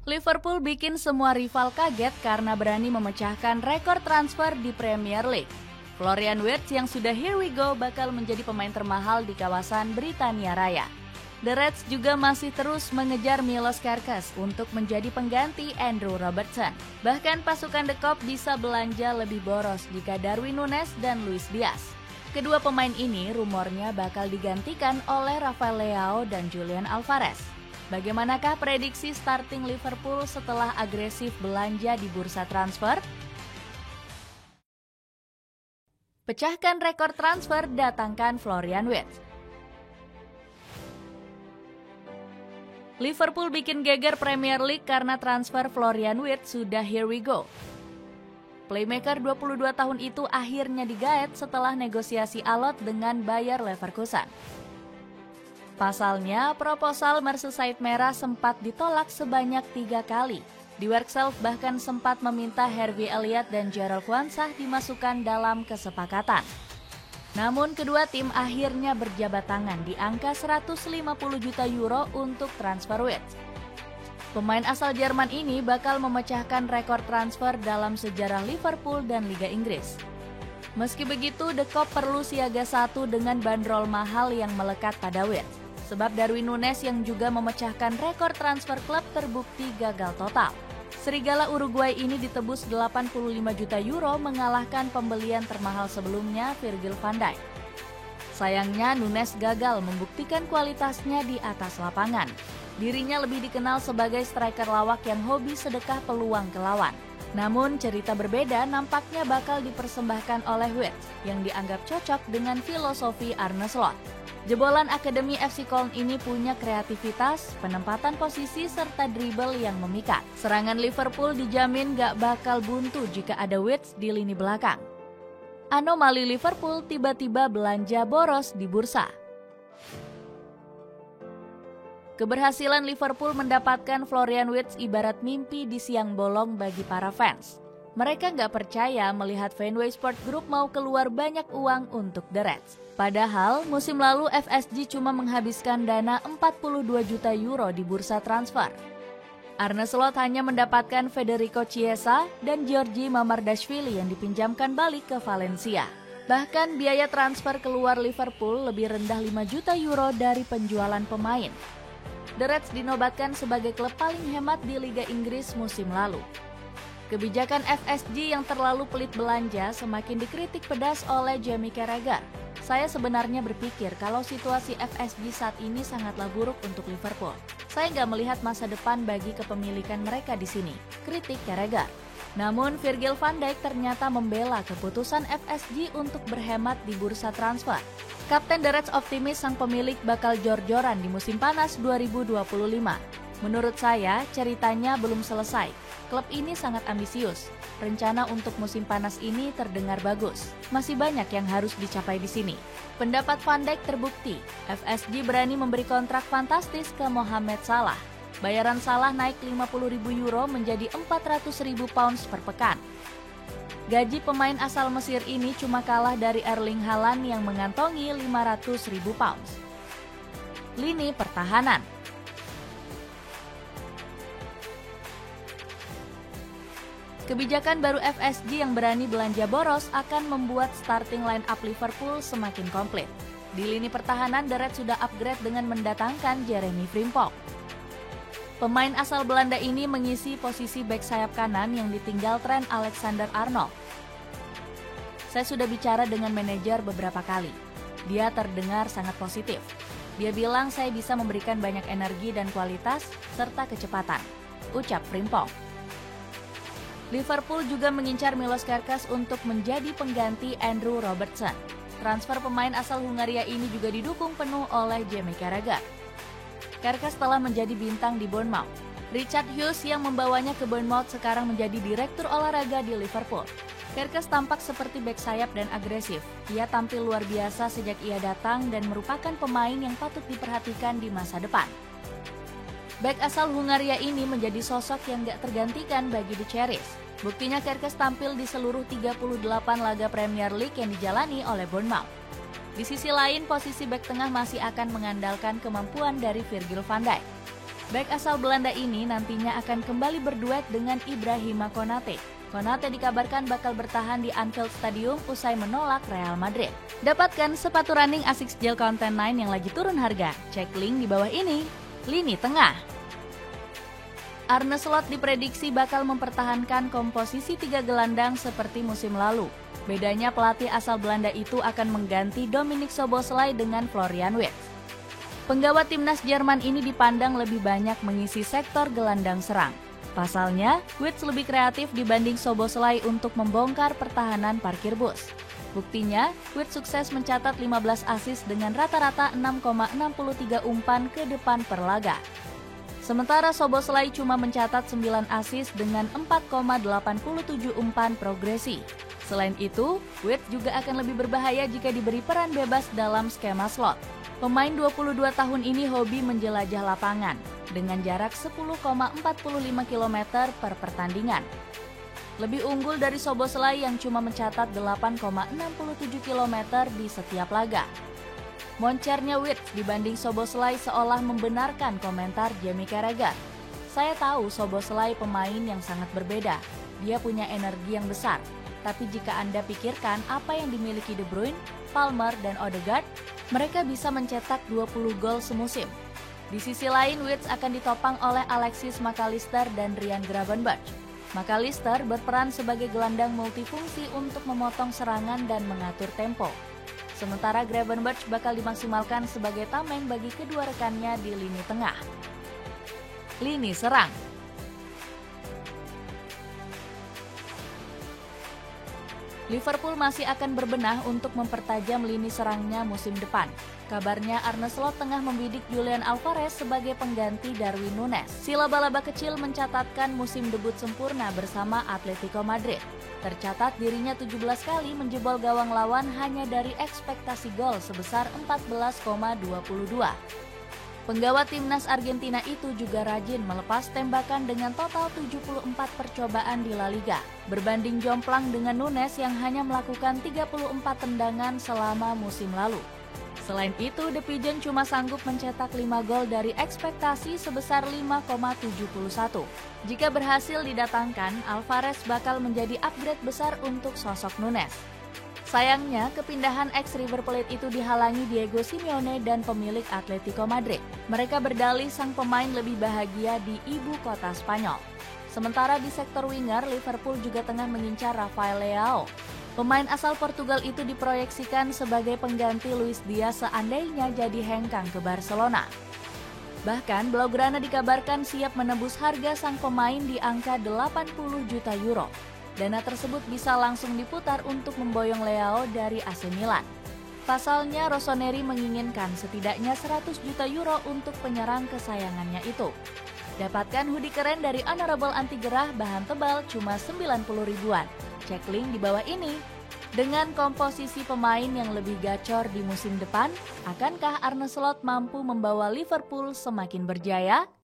Liverpool bikin semua rival kaget karena berani memecahkan rekor transfer di Premier League. Florian Wirtz yang sudah here we go bakal menjadi pemain termahal di kawasan Britania Raya. The Reds juga masih terus mengejar Milos Kerkez untuk menjadi pengganti Andrew Robertson. Bahkan pasukan The Kop bisa belanja lebih boros jika Darwin Núñez dan Luis Diaz. Kedua pemain ini rumornya bakal digantikan oleh Rafael Leao dan Julian Alvarez. Bagaimanakah prediksi starting Liverpool setelah agresif belanja di bursa transfer? Pecahkan rekor transfer, datangkan Florian Wirtz. Liverpool bikin geger Premier League karena transfer Florian Wirtz sudah here we go. Playmaker 22 tahun itu akhirnya digaet setelah negosiasi alot dengan Bayer Leverkusen. Pasalnya, proposal Merseyside Merah sempat ditolak sebanyak 3 kali. Die Werkself bahkan sempat meminta Harvey Elliott dan Jarell Quansah dimasukkan dalam kesepakatan. Namun kedua tim akhirnya berjabat tangan di angka 150 juta euro untuk transfer Wirtz. Pemain asal Jerman ini bakal memecahkan rekor transfer dalam sejarah Liverpool dan Liga Inggris. Meski begitu, The Kop perlu siaga satu dengan bandrol mahal yang melekat pada Wirtz. Sebab Darwin Núñez yang juga memecahkan rekor transfer klub terbukti gagal total. Serigala Uruguay ini ditebus 85 juta euro mengalahkan pembelian termahal sebelumnya Virgil van Dijk. Sayangnya Núñez gagal membuktikan kualitasnya di atas lapangan. Dirinya lebih dikenal sebagai striker lawak yang hobi sedekah peluang ke lawan. Namun cerita berbeda nampaknya bakal dipersembahkan oleh Wirtz yang dianggap cocok dengan filosofi Arne Slot. Jebolan Akademi FC Köln ini punya kreativitas, penempatan posisi, serta dribble yang memikat. Serangan Liverpool dijamin gak bakal buntu jika ada Wirtz di lini belakang. Anomali Liverpool tiba-tiba belanja boros di bursa. Keberhasilan Liverpool mendapatkan Florian Wirtz ibarat mimpi di siang bolong bagi para fans. Mereka nggak percaya melihat Fenway Sport Group mau keluar banyak uang untuk The Reds. Padahal musim lalu FSG cuma menghabiskan dana 42 juta euro di bursa transfer. Arne Slot hanya mendapatkan Federico Chiesa dan Giorgi Mamardashvili yang dipinjamkan balik ke Valencia. Bahkan biaya transfer keluar Liverpool lebih rendah 5 juta euro dari penjualan pemain. The Reds dinobatkan sebagai klub paling hemat di Liga Inggris musim lalu. Kebijakan FSG yang terlalu pelit belanja semakin dikritik pedas oleh Jamie Carragher. Saya sebenarnya berpikir kalau situasi FSG saat ini sangatlah buruk untuk Liverpool. Saya nggak melihat masa depan bagi kepemilikan mereka di sini, kritik Carragher. Namun Virgil van Dijk ternyata membela keputusan FSG untuk berhemat di bursa transfer. Kapten The Reds optimis sang pemilik bakal jor-joran di musim panas 2025. Menurut saya, ceritanya belum selesai. Klub ini sangat ambisius. Rencana untuk musim panas ini terdengar bagus. Masih banyak yang harus dicapai di sini. Pendapat Van Dijk terbukti. FSG berani memberi kontrak fantastis ke Mohamed Salah. Bayaran Salah naik 50.000 euro menjadi 400.000 pounds per pekan. Gaji pemain asal Mesir ini cuma kalah dari Erling Haaland yang mengantongi 500.000 pounds. Lini pertahanan. Kebijakan baru FSG yang berani belanja boros akan membuat starting line up Liverpool semakin komplit. Di lini pertahanan, The Reds sudah upgrade dengan mendatangkan Jeremy Frimpong. Pemain asal Belanda ini mengisi posisi bek sayap kanan yang ditinggal Trent Alexander-Arnold. Saya sudah bicara dengan manajer beberapa kali. Dia terdengar sangat positif. Dia bilang saya bisa memberikan banyak energi dan kualitas serta kecepatan, ucap Frimpong. Liverpool juga mengincar Milos Kerkez untuk menjadi pengganti Andrew Robertson. Transfer pemain asal Hungaria ini juga didukung penuh oleh Jamie Carragher. Kerkez telah menjadi bintang di Bournemouth. Richard Hughes yang membawanya ke Bournemouth sekarang menjadi direktur olahraga di Liverpool. Kerkez tampak seperti bek sayap dan agresif. Ia tampil luar biasa sejak ia datang dan merupakan pemain yang patut diperhatikan di masa depan. Bek asal Hungaria ini menjadi sosok yang gak tergantikan bagi The Cherries. Buktinya Kerkez tampil di seluruh 38 laga Premier League yang dijalani oleh Bournemouth. Di sisi lain, posisi bek tengah masih akan mengandalkan kemampuan dari Virgil van Dijk. Bek asal Belanda ini nantinya akan kembali berduet dengan Ibrahima Konate. Konate dikabarkan bakal bertahan di Anfield Stadium usai menolak Real Madrid. Dapatkan sepatu running Asics Gel Content 9 yang lagi turun harga. Cek link di bawah ini. Lini tengah. Arne Slot diprediksi bakal mempertahankan komposisi 3 gelandang seperti musim lalu. Bedanya pelatih asal Belanda itu akan mengganti Dominik Szoboszlai dengan Florian Wirtz. Penggawa timnas Jerman ini dipandang lebih banyak mengisi sektor gelandang serang. Pasalnya, Wirtz lebih kreatif dibanding Szoboszlai untuk membongkar pertahanan parkir bus. Buktinya, Wirtz sukses mencatat 15 assist dengan rata-rata 6,63 umpan ke depan per laga. Sementara Szoboszlai cuma mencatat 9 assist dengan 4,87 umpan progresi. Selain itu, Wirtz juga akan lebih berbahaya jika diberi peran bebas dalam skema slot. Pemain 22 tahun ini hobi menjelajah lapangan dengan jarak 10,45 km per pertandingan. Lebih unggul dari Szoboszlai yang cuma mencatat 8,67 km di setiap laga. Moncernya Wirtz dibanding Szoboszlai seolah membenarkan komentar Jamie Carragher. Saya tahu Szoboszlai pemain yang sangat berbeda. Dia punya energi yang besar. Tapi jika Anda pikirkan apa yang dimiliki De Bruyne, Palmer, dan Odegaard, mereka bisa mencetak 20 gol semusim. Di sisi lain, Wirtz akan ditopang oleh Alexis McAllister dan Ryan Gravenberch. McAllister berperan sebagai gelandang multifungsi untuk memotong serangan dan mengatur tempo. Sementara Gravenberch bakal dimaksimalkan sebagai tameng bagi kedua rekannya di lini tengah. Lini serang. Liverpool masih akan berbenah untuk mempertajam lini serangnya musim depan. Kabarnya Arne Slot tengah membidik Julian Alvarez sebagai pengganti Darwin Núñez. Si laba-laba kecil mencatatkan musim debut sempurna bersama Atletico Madrid. Tercatat dirinya 17 kali menjebol gawang lawan hanya dari ekspektasi gol sebesar 14,22. Penggawa timnas Argentina itu juga rajin melepas tembakan dengan total 74 percobaan di La Liga, berbanding jomplang dengan Núñez yang hanya melakukan 34 tendangan selama musim lalu. Selain itu, The Pigeon cuma sanggup mencetak 5 gol dari ekspektasi sebesar 5,71. Jika berhasil didatangkan, Alvarez bakal menjadi upgrade besar untuk sosok Núñez. Sayangnya, kepindahan ex-River Plate itu dihalangi Diego Simeone dan pemilik Atletico Madrid. Mereka berdalih sang pemain lebih bahagia di ibu kota Spanyol. Sementara di sektor winger, Liverpool juga tengah mengincar Rafael Leao. Pemain asal Portugal itu diproyeksikan sebagai pengganti Luis Diaz seandainya jadi hengkang ke Barcelona. Bahkan, Blaugrana dikabarkan siap menebus harga sang pemain di angka 80 juta euro. Dana tersebut bisa langsung diputar untuk memboyong Leao dari AC Milan. Pasalnya, Rossoneri menginginkan setidaknya 100 juta euro untuk penyerang kesayangannya itu. Dapatkan hoodie keren dari Honorable Anti Gerah bahan tebal cuma 90 ribuan. Cek link di bawah ini. Dengan komposisi pemain yang lebih gacor di musim depan, akankah Arne Slot mampu membawa Liverpool semakin berjaya?